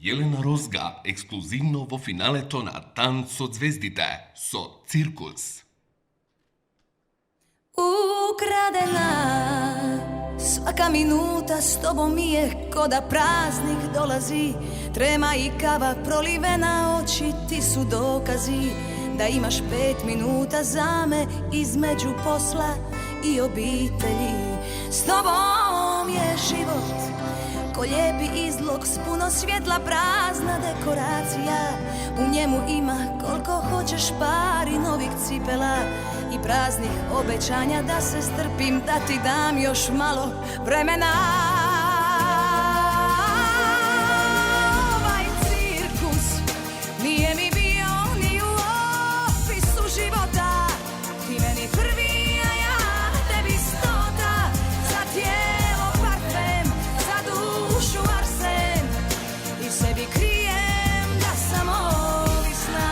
Jelena Rozga ekskluzivno vo finaleto na Tanc od zvezdite so Cirkus. Ukradena, svaka minuta s tobom mi je ko da praznik dolazi. Trema i kava prolivena, oči ti su dokazi da imaš 5 minuta za me između posla i obitelji. S tobom je život ko lijepi izlog s puno svjetla, prazna dekoracija. U njemu ima koliko hoćeš pari novih cipela i praznih obećanja da se strpim, da ti dam još malo vremena. Ovaj cirkus nije mi bio ni u opisu života. Ti meni prvi, a ja tebi stota. Za tijelo parfem, za dušu arsen i sebi krijem da sam ovisna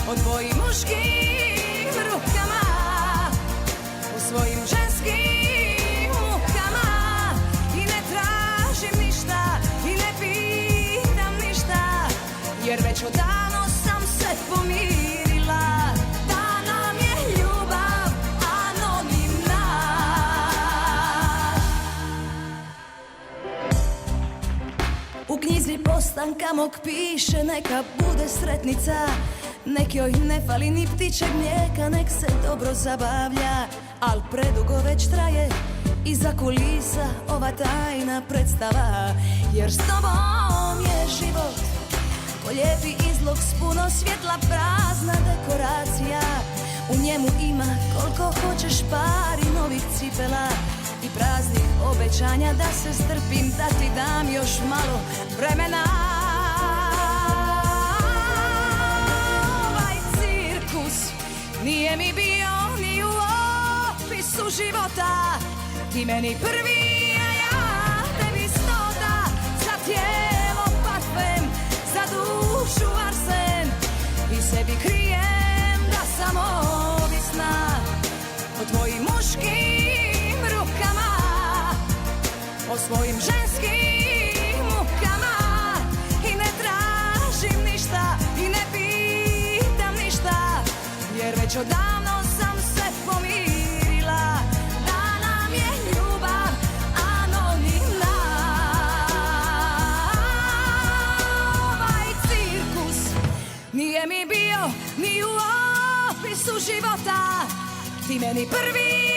o tvojim muškim rukama, o svojim ženskim mukama. I ne tražim ništa i ne pitam ništa, jer već odavno sam se pomirila da nam je ljubav anonimna. U knjizi postanka mog piše neka bude sretnica, nek joj ne fali ni ptičeg mlijeka, nek se dobro zabavlja. Al predugo već traje iza kulisa ova tajna predstava, jer s tobom je život ko lijepi izlog s puno svjetla, prazna dekoracija. U njemu ima koliko hoćeš pari novih cipela i praznih obećanja da se strpim, da ti dam još malo vremena. Ovaj cirkus nije mi bio ni u opisu života. Ti meni prvi, a ja tebi stota. Za tijelo parfem, za dušu arsen i sebi krijem da sam ovisna o tvojim muškim rukama, o svojim ženskim mukama. I ne tražim ništa i ne pitam ništa, jer već odavno sam se pomirila da nam je ljubav anonimna. Ovaj cirkus nije mi bio ni u opisu života. Ti meni prvi,